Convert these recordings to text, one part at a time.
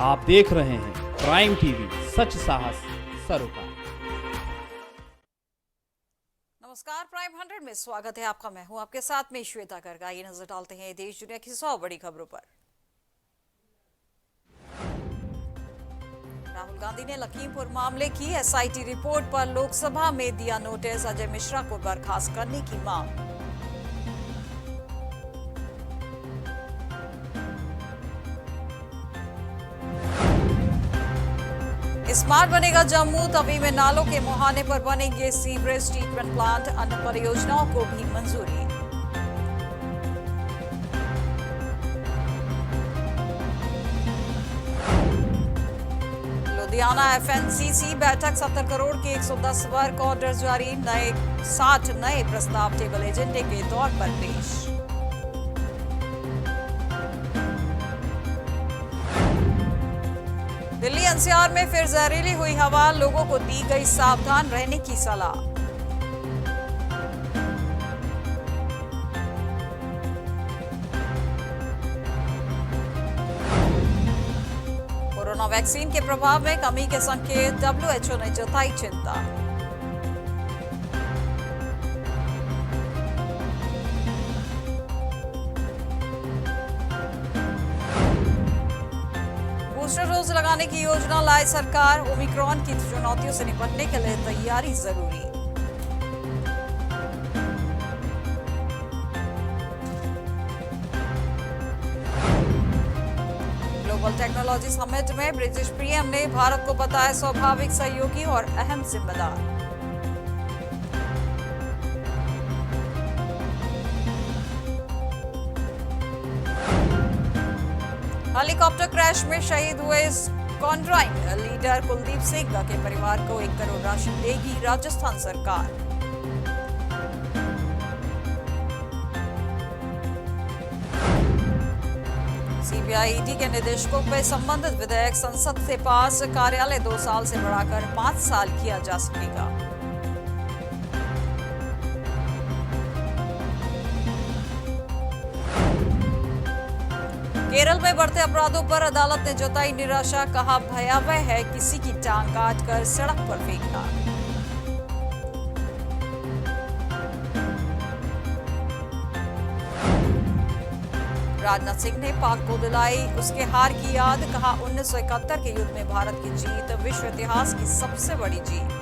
आप देख रहे हैं प्राइम टीवी, सच साहस सरोकार। नमस्कार, प्राइम 100 में स्वागत है आपका। मैं हूं आपके साथ में श्वेता गर्ग। आइए नजर डालते हैं देश दुनिया की 100 बड़ी खबरों पर। राहुल गांधी ने लखीमपुर मामले की एसआईटी रिपोर्ट पर लोकसभा में दिया नोटिस। अजय मिश्रा को बर्खास्त करने की मांग। स्मार्ट बनेगा जम्मू। तवी में नालों के मुहाने पर बनेंगे सीवरेज ट्रीटमेंट प्लांट। अन्य परियोजनाओं को भी मंजूरी। लुधियाना एफएनसीसी बैठक। 70 करोड़ के 110 वर्क ऑर्डर जारी। 60 नए प्रस्ताव टेबल एजेंडे के तौर पर पेश। दिल्ली एनसीआर में फिर जहरीली हुई हवा। लोगों को दी गई सावधान रहने की सलाह। कोरोना वैक्सीन के प्रभाव में कमी के संकेत। डब्ल्यूएचओ ने जताई चिंता। बूस्टर डोज लगाने की योजना लाई सरकार। ओमिक्रॉन की चुनौतियों से निपटने के लिए तैयारी जरूरी। ग्लोबल टेक्नोलॉजी समिट में ब्रिटिश पीएम ने भारत को बताया स्वाभाविक सहयोगी और अहम जिम्मेदार। हेलीकॉप्टर क्रैश में शहीद हुए कॉन्ट्राइंग लीडर कुलदीप सेंगर के परिवार को 1 करोड़ राशि देगी राजस्थान सरकार। सीबीआई ईडी के निदेशकों पर संबंधित विधेयक संसद से पास। कार्यालय 2 साल से बढ़ाकर 5 साल किया जा सकेगा। केरल में बढ़ते अपराधों पर अदालत ने जताई निराशा। कहा भयावह है किसी की टांग काटकर सड़क पर फेंकना। राजनाथ सिंह ने पाक को दिलाई उसके हार की याद। कहा 1971 के युद्ध में भारत की जीत विश्व इतिहास की सबसे बड़ी जीत।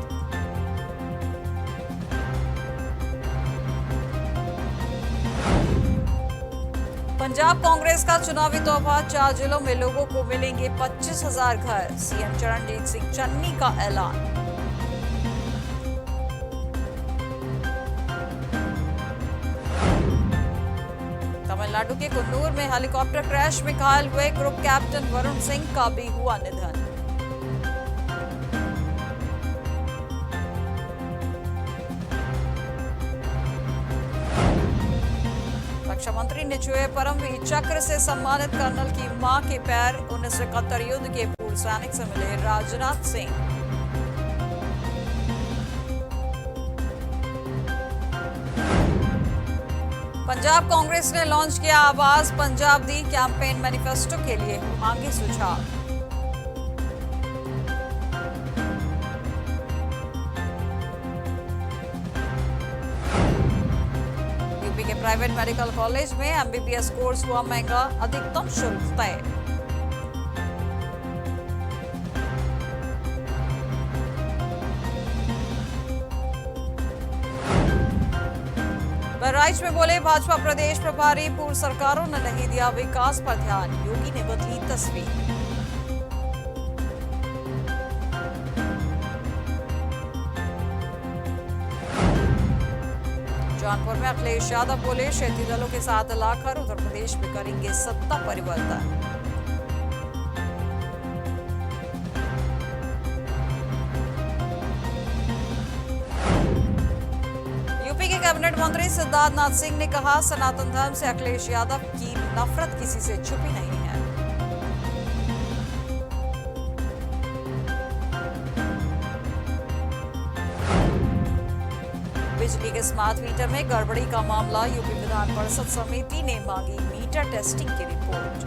पंजाब कांग्रेस का चुनावी तोहफा। 4 जिलों में लोगों को मिलेंगे 25,000 घर। सीएम चरणजीत सिंह चन्नी का ऐलान। तमिलनाडु के कुन्नूर में हेलीकॉप्टर क्रैश में घायल हुए ग्रुप कैप्टन वरुण सिंह का भी हुआ निधन। रक्षा मंत्री ने छुए परमवीर चक्र से सम्मानित कर्नल की मां के पैर। 1971 युद्ध के पूर्व सैनिक से मिले राजनाथ सिंह। पंजाब कांग्रेस ने लॉन्च किया आवाज पंजाब दी कैंपेन मैनिफेस्टो के लिए मांगे सुझाव। के प्राइवेट मेडिकल कॉलेज में एमबीबीएस कोर्स हुआ महंगा। अधिकतम शुल्क तय। बहराइच में बोले भाजपा प्रदेश प्रभारी। पूर्व सरकारों ने नहीं दिया विकास पर ध्यान। योगी ने बदली तस्वीर। जौनपुर में अखिलेश यादव बोले क्षेत्रीय दलों के साथ लाकर उत्तर प्रदेश में करेंगे सत्ता परिवर्तन। यूपी के कैबिनेट मंत्री सिद्धार्थ नाथ सिंह ने कहा सनातन धर्म से अखिलेश यादव की नफरत किसी से छुपी नहीं है। बिजली के स्मार्ट मीटर में गड़बड़ी का मामला। यूपी विधान परिषद समिति ने मांगी मीटर टेस्टिंग की रिपोर्ट।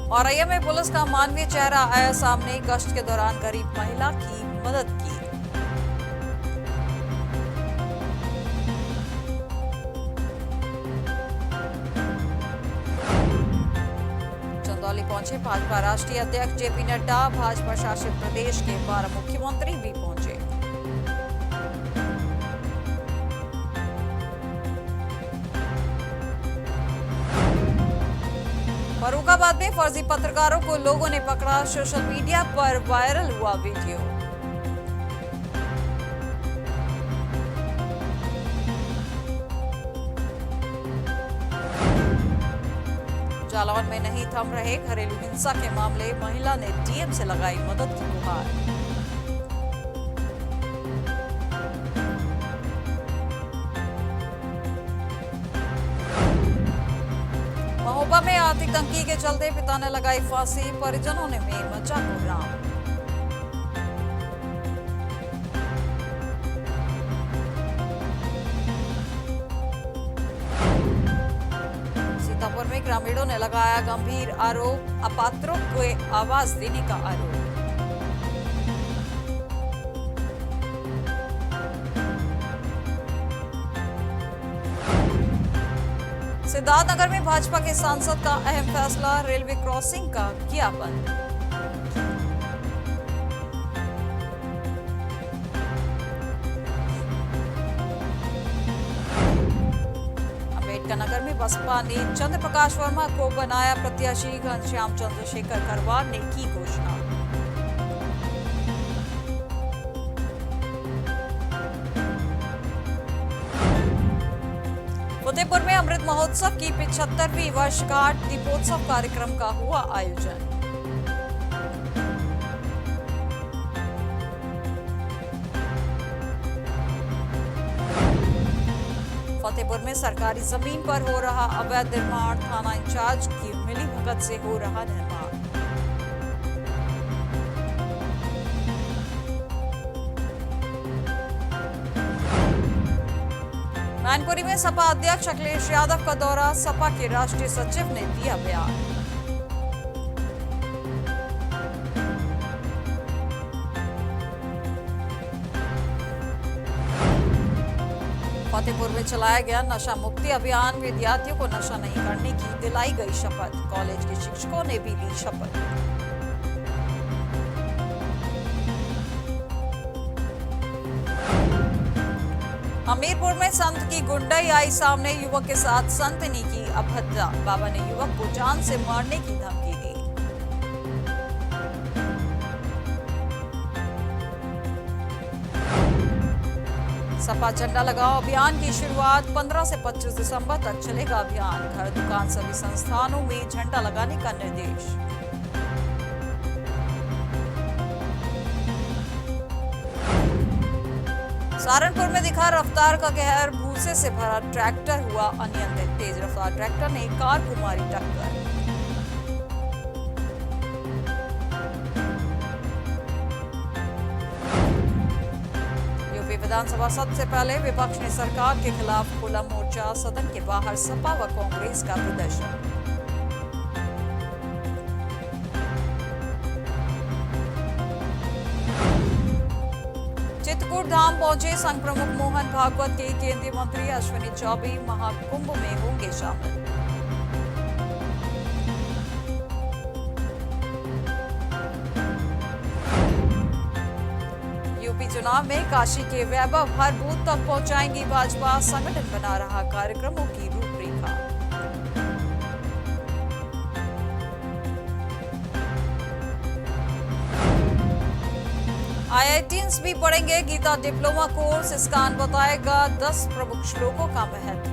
औरैया में पुलिस का मानवीय चेहरा आया सामने, गश्त के दौरान गरीब महिला की मदद की। चंदौली पहुंचे भाजपा राष्ट्रीय अध्यक्ष जेपी नड्डा, भाजपा शासित प्रदेश के 12 मुख्यमंत्री भी पहुंचे। फर्रुखाबाद में फर्जी पत्रकारों को लोगों ने पकड़ा, सोशल मीडिया पर वायरल हुआ वीडियो। जालौन में नहीं थम रहे घरेलू हिंसा के मामले, महिला ने डीएम से लगाई मदद की गुहार। महोबा में आर्थिक तंगी के चलते पिता ने लगाई फांसी, परिजनों ने में मचा कोहराम। सीतापुर में ग्रामीणों ने लगाया गंभीर आरोप, अपात्रों को आवाज देने का आरोप। सिद्धार्थनगर में भाजपा के सांसद का अहम फैसला, रेलवे क्रॉसिंग का किया बंद। अम्बेडकर नगर में बसपा ने चंद्र प्रकाश वर्मा को बनाया प्रत्याशी, घनश्याम चंद्रशेखर करवार ने की घोषणा। फतेहपुर में अमृत महोत्सव की 75वीं वर्षगांठ, दीपोत्सव कार्यक्रम का हुआ आयोजन। फतेहपुर में सरकारी जमीन पर हो रहा अवैध निर्माण, थाना इंचार्ज की मिलीभगत से हो रहा निर्माण। मैनपुरी में सपा अध्यक्ष अखिलेश यादव का दौरा, सपा के राष्ट्रीय सचिव ने दिया बयान। फतेहपुर में चलाया गया नशा मुक्ति अभियान, विद्यार्थियों को नशा नहीं करने की दिलाई गई शपथ, कॉलेज के शिक्षकों ने भी ली शपथ। हमीरपुर में संत की गुंडाई आई सामने, युवक के साथ संत ने की अभद्रता, बाबा ने युवक को जान से मारने की धमकी दी। सपा झंडा लगाओ अभियान की शुरुआत, 15 से 25 दिसंबर तक चलेगा अभियान, घर दुकान सभी संस्थानों में झंडा लगाने का निर्देश। सहारनपुर में दिखा रफ्तार का कहर, भूसे से भरा ट्रैक्टर हुआ अनियंत्रित, तेज रफ्तार ट्रैक्टर ने कार को मारी टक्कर। यूपी विधानसभा सत्र से पहले विपक्ष ने सरकार के खिलाफ खोला मोर्चा, सदन के बाहर सपा व कांग्रेस का प्रदर्शन। चित्रकूट धाम पहुंचे संघ प्रमुख मोहन भागवत के केंद्रीय मंत्री अश्विनी चौबे महाकुंभ में होंगे शामिल। यूपी चुनाव में काशी के वैभव हर बूथ तक पहुंचाएंगी भाजपा, संगठन बना रहा कार्यक्रमों की रूपरेखा। IITians भी पढ़ेंगे गीता डिप्लोमा कोर्स, इसका बताएगा 10 प्रमुख श्लोकों का महत्व।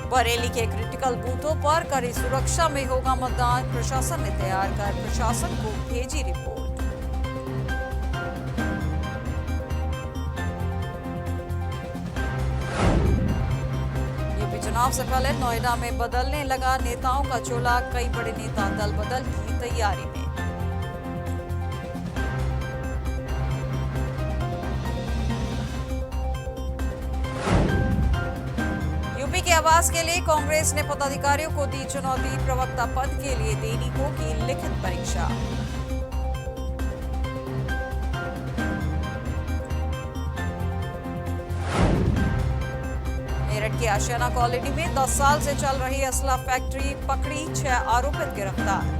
बरेली के क्रिटिकल बूथों पर कड़ी सुरक्षा में होगा मतदान, प्रशासन ने तैयार कर प्रशासन को भेजी रिपोर्ट। चुनाव से पहले नोएडा में बदलने लगा नेताओं का चोला, कई बड़े नेता दल बदल की तैयारी में। आवास के लिए कांग्रेस ने पदाधिकारियों को दी चुनौती, प्रवक्ता पद के लिए देनी होगी लिखित परीक्षा। मेरठ की आशियाना कॉलोनी में 10 साल से चल रही असला फैक्ट्री पकड़ी, 6 आरोपित गिरफ्तार।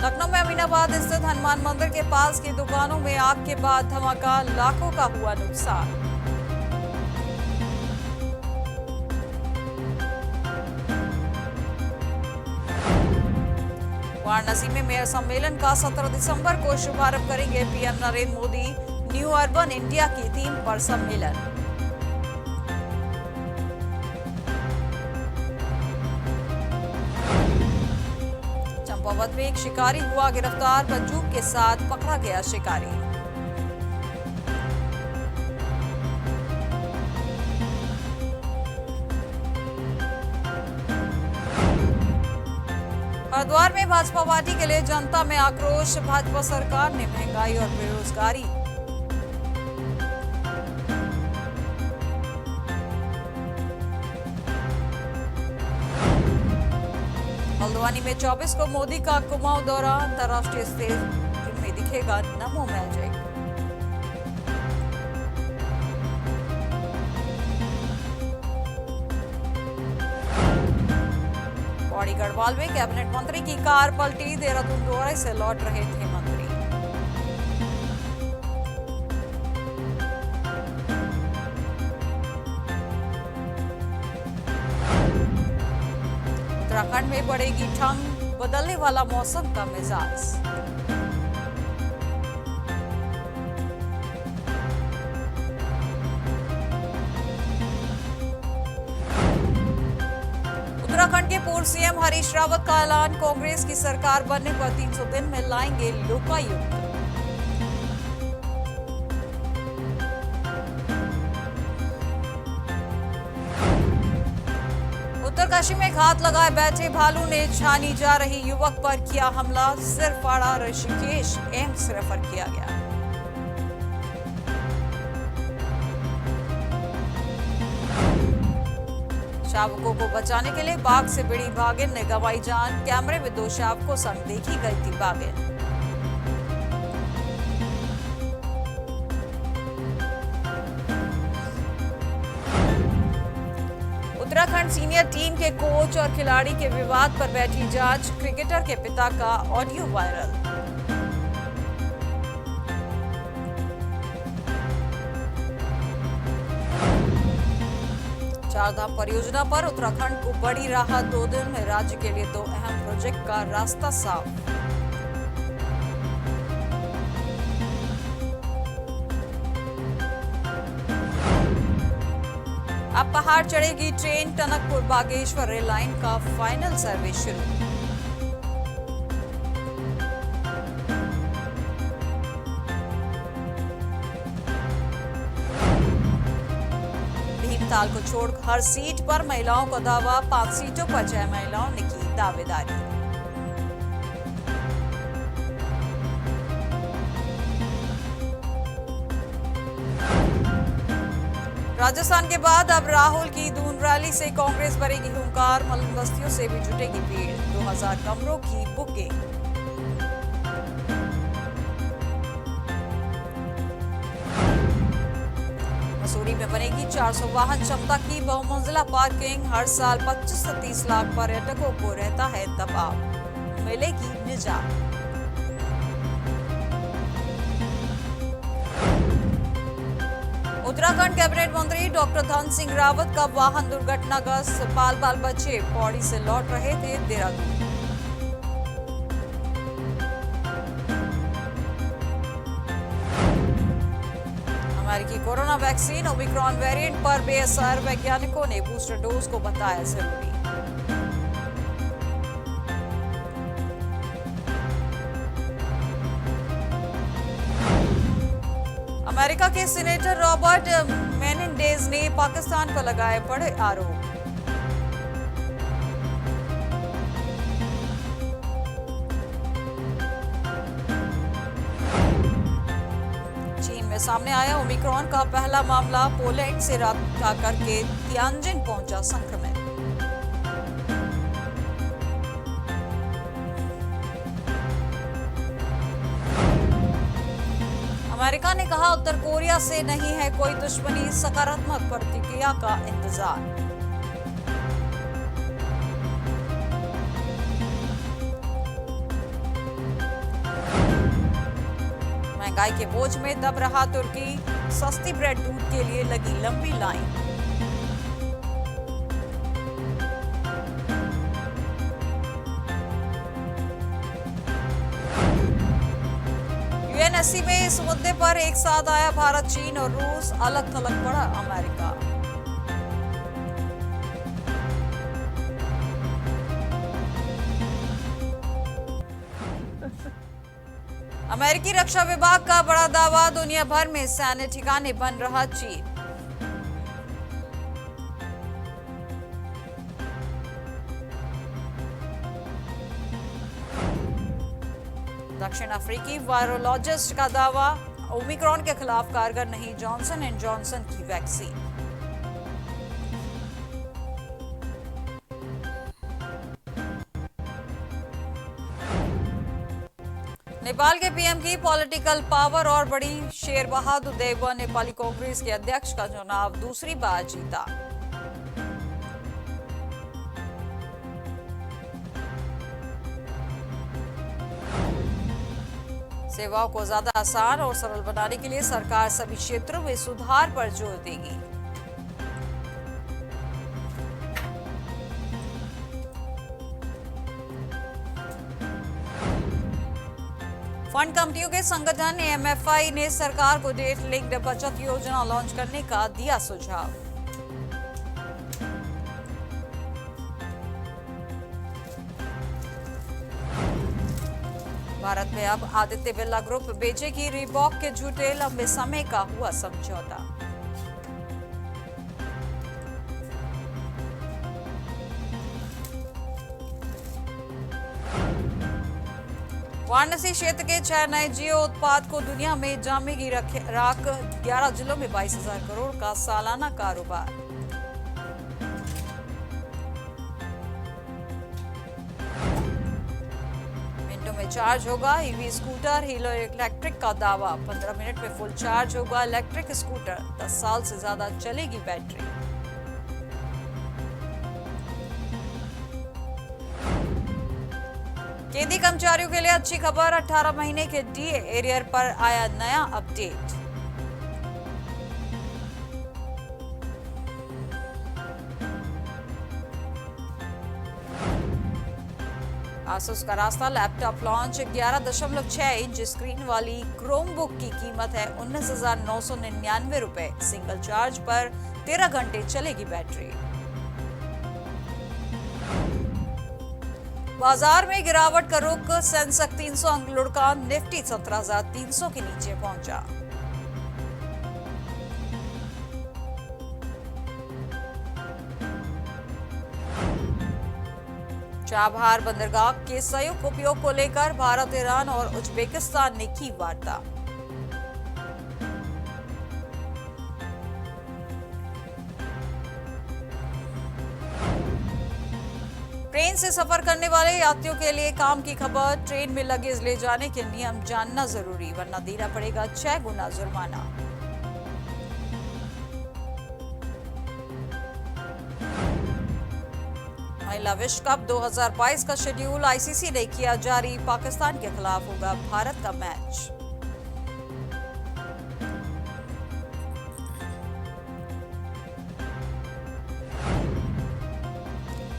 लखनऊ में अमीनाबाद स्थित हनुमान मंदिर के पास की दुकानों में आग के बाद धमाका, लाखों का हुआ नुकसान। वाराणसी में मेयर सम्मेलन का 17 दिसंबर को शुभारंभ करेंगे PM Narendra Modi. New urban India की थीम पर सम्मेलन। चंपावत में एक शिकारी हुआ गिरफ्तार, बंदूक के साथ पकड़ा गया शिकारी। हरिद्वार में भाजपा पार्टी के लिए जनता में आक्रोश, भाजपा सरकार ने महंगाई और बेरोजगारी। हल्द्वानी में 24 को मोदी का कुमाऊं दौरा, अंतर्राष्ट्रीय स्टेज में दिखेगा नमो मैजिक। पौड़ी गढ़वाल में कैबिनेट मंत्री की कार पलटी, देहरादून दौरे से लौट रहे थे मंत्री। उत्तराखंड में बढ़ेगी ठंड, बदलने वाला मौसम का मिजाज। उत्तराखंड के पूर्व सीएम हरीश रावत का ऐलान, कांग्रेस की सरकार बनने पर 300 दिन में लाएंगे लोकायुक्त। उत्तरकाशी में घात लगाए बैठे भालू ने छानी जा रही युवक पर किया हमला, सिर फाड़ा, ऋषिकेश एम्स रेफर किया गया। शावकों को बचाने के लिए बाघ से भिड़ी बाघिन ने गंवाई जान, कैमरे में 2 शावकों संग देखी गई थी बाघिन। उत्तराखंड सीनियर टीम के कोच और खिलाड़ी के विवाद पर बैठी जांच, क्रिकेटर के पिता का ऑडियो वायरल। चारधाम परियोजना पर उत्तराखंड को बड़ी राहत, 2 दिन में राज्य के लिए 2 अहम प्रोजेक्ट का रास्ता साफ। अब पहाड़ चढ़ेगी train, Tanakpur Bageshwar rail line का फाइनल सर्विस शुरू। भीमताल को छोड़ हर सीट पर महिलाओं का दावा, 5 सीटों पर 6 महिलाओं ने की दावेदारी। राजस्थान के बाद अब राहुल की दून रैली से कांग्रेस भरेगी हुंकार, मलिन बस्तियों से भी जुटेगी भीड़, 2000 कमरों की बुकिंग। मसूरी में बनेगी 400 वाहन क्षमता की बहुमंजिला पार्किंग, हर साल 25 से 30 लाख पर्यटकों को रहता है दबाव, मिलेगी निजात। उत्तराखंड कैबिनेट मंत्री डॉक्टर धन सिंह रावत का वाहन दुर्घटनाग्रस्त, बाल बच्चे पौड़ी से लौट रहे थे देहरादून। अमेरिकी कोरोना वैक्सीन ओमिक्रॉन वेरिएंट पर बेअसर, वैज्ञानिकों ने बूस्टर डोज को बताया जरूरी। अमेरिका के सीनेटर रॉबर्ट मेनेंडेज ने पाकिस्तान पर लगाए बड़े आरोप। सामने आया ओमिक्रॉन का पहला मामला। पोलैंड से राब्ता करके तियानजिन पहुंचा संक्रमित। अमेरिका ने कहा उत्तर कोरिया से नहीं है कोई दुश्मनी, सकारात्मक प्रतिक्रिया का इंतजार। महंगाई के बोझ में दब रहा तुर्की, सस्ती ब्रेड दूध के लिए लगी लंबी लाइन। यूएनएससी में इस मुद्दे पर एक साथ आया भारत, चीन और रूस, अलग थलग पड़ा अमेरिका। अमेरिकी रक्षा विभाग का बड़ा दावा, दुनिया भर में सैन्य ठिकाने बन रहा चीन। दक्षिण अफ्रीकी वायरोलॉजिस्ट का दावा, ओमिक्रॉन के खिलाफ कारगर नहीं जॉनसन एंड जॉनसन की वैक्सीन। नेपाल के पीएम की पॉलिटिकल पावर और बड़ी, शेर बहादुर देववा नेपाली कांग्रेस के अध्यक्ष का चुनाव दूसरी बार जीता। सेवाओं को ज्यादा आसान और सरल बनाने के लिए सरकार सभी क्षेत्रों में सुधार पर जोर देगी। फंड कंपनियों के संगठन एमएफआई ने सरकार को डेट लिंक्ड बचत योजना लॉन्च करने का दिया सुझाव। भारत में अब आदित्य बिरला ग्रुप बेचेगी रीबॉक के झूठे लंबे समय का हुआ समझौता। वाराणसी क्षेत्र के 6 नए जियो उत्पाद को दुनिया में जामेगी राख, 11 जिलों में 22,000 करोड़ का सालाना कारोबार। मिनटों में चार्ज होगा ईवी स्कूटर, हीलो इलेक्ट्रिक का दावा, 15 मिनट में फुल चार्ज होगा इलेक्ट्रिक स्कूटर, 10 साल से ज्यादा चलेगी बैटरी। केंद्रीय कर्मचारियों के लिए अच्छी खबर, 18 महीने के डीए एरियर पर आया नया अपडेट। आसूस का रास्ता लैपटॉप लॉन्च, 11.6 इंच स्क्रीन वाली क्रोमबुक की कीमत है 19,999 रुपए। सिंगल चार्ज पर 13 घंटे चलेगी बैटरी। बाजार में गिरावट का रुख, सेंसेक्स 300 अंक लुढ़का, निफ्टी 17,300 के नीचे पहुंचा। चाबहार बंदरगाह के संयुक्त उपयोग को लेकर भारत, ईरान और उज्बेकिस्तान ने की वार्ता। ट्रेन से सफर करने वाले यात्रियों के लिए काम की खबर, ट्रेन में लगेज ले जाने के नियम जानना जरूरी, वरना देना पड़ेगा 6 गुना जुर्माना। महिला विश्व कप 2022 का शेड्यूल आईसीसी ने किया जारी, पाकिस्तान के खिलाफ होगा भारत का मैच।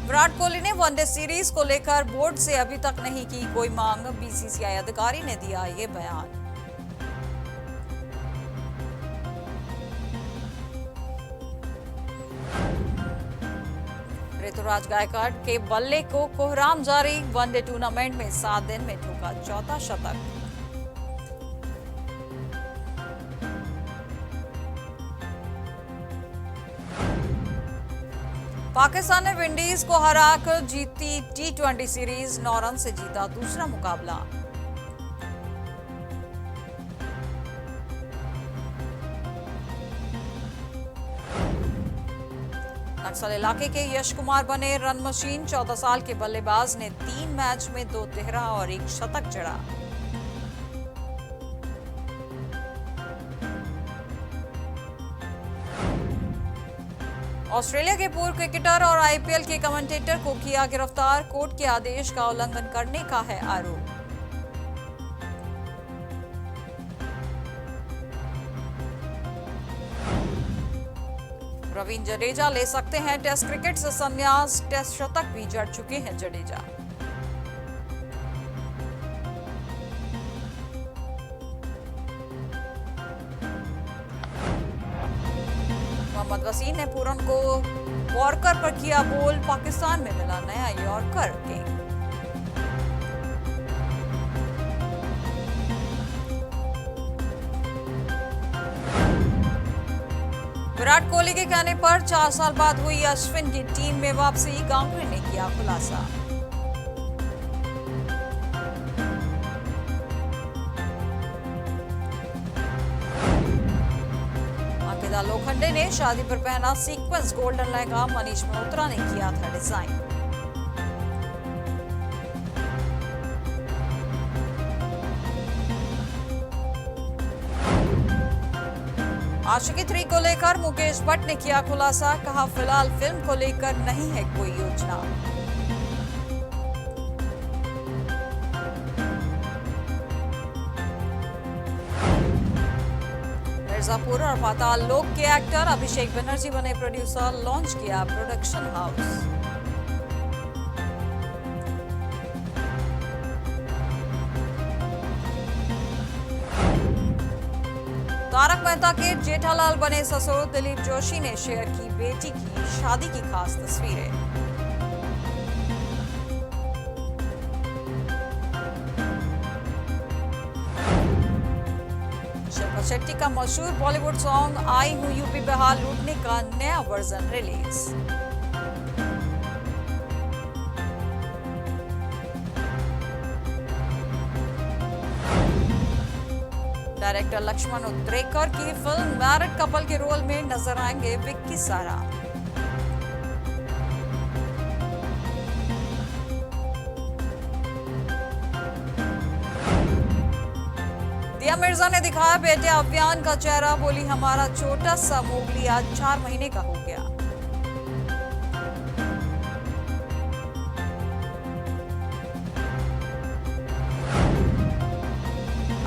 विराट कोहली ने वनडे सीरीज को लेकर बोर्ड से अभी तक नहीं की कोई मांग, बीसीसीआई अधिकारी ने दिया ये बयान। ऋतुराज गायकवाड़ के बल्ले को कोहराम जारी, वनडे टूर्नामेंट में 7 दिन में ठोका चौथा शतक। पाकिस्तान ने विंडीज को हराकर जीती टी20 सीरीज, 9 रन से जीता दूसरा मुकाबला। नक्सल इलाके के यश कुमार बने रन मशीन। 14 साल के बल्लेबाज ने 3 मैच में 2 तिहरा और 1 शतक जड़ा। ऑस्ट्रेलिया के पूर्व क्रिकेटर और आईपीएल के कमेंटेटर को किया गिरफ्तार। कोर्ट के आदेश का उल्लंघन करने का है आरोप। रवींद्र जडेजा ले सकते हैं टेस्ट क्रिकेट से संन्यास। टेस्ट शतक भी जड़ चुके हैं जडेजा। मोहम्मद वसीम ने पूरन को यॉर्कर पर किया बोल। पाकिस्तान में मिला नया यॉर्कर किंग। विराट कोहली के कहने पर 4 साल बाद हुई अश्विन की टीम में वापसी। गांगुली ने किया खुलासा। अंकिता लोखंडे ने शादी पर पहना सीक्वेंस गोल्डन लहंगा। मनीष मल्होत्रा ने किया था डिजाइन। आशिकी 3 को लेकर मुकेश भट्ट ने किया खुलासा। कहा फिलहाल फिल्म को लेकर नहीं है कोई योजना। मिर्जापुर और पाताल लोक के एक्टर अभिषेक बनर्जी बने प्रोड्यूसर। लॉन्च किया प्रोडक्शन हाउस। तारक मेहता के जेठालाल बने ससुर। दिलीप जोशी ने शेयर की बेटी की शादी की खास तस्वीरें। शिल्पा शेट्टी का मशहूर बॉलीवुड सॉन्ग आई हूं यूपी बिहार लूटने का नया वर्जन रिलीज। डायरेक्टर लक्ष्मण उद्रेकर की फिल्म मैरिड कपल के रोल में नजर आएंगे विक्की सारा। दिया मिर्जा ने दिखाया बेटे अभियान का चेहरा। बोली हमारा छोटा सा मोगली आज 4 महीने का हो गया।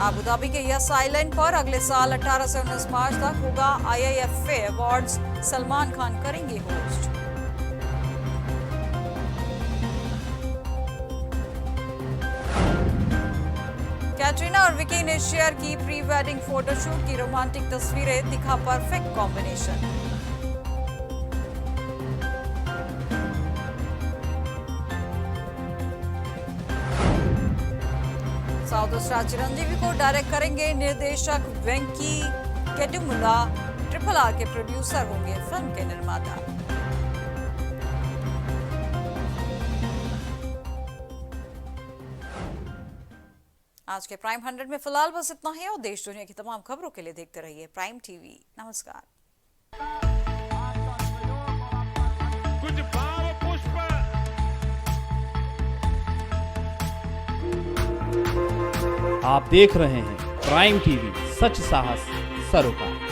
अबू धाबी के यस आइलैंड पर अगले साल 18 से 19 मार्च तक होगा IIFA अवार्ड्स। सलमान खान करेंगे होस्ट। कैटरीना और विकी ने शेयर की प्री वेडिंग फोटोशूट की रोमांटिक तस्वीरें। दिखा perfect combination. South star Chiranjeevi को डायरेक्ट करेंगे निर्देशक वेंकी केडुमुला। RRR के प्रोड्यूसर होंगे फिल्म के निर्माता। आज के प्राइम 100 में फिलहाल बस इतना ही और देश दुनिया की तमाम खबरों के लिए देखते रहिए प्राइम टीवी। नमस्कार। कुछ भाव पुष्प आप देख रहे हैं प्राइम टीवी, सच साहस सरोकार।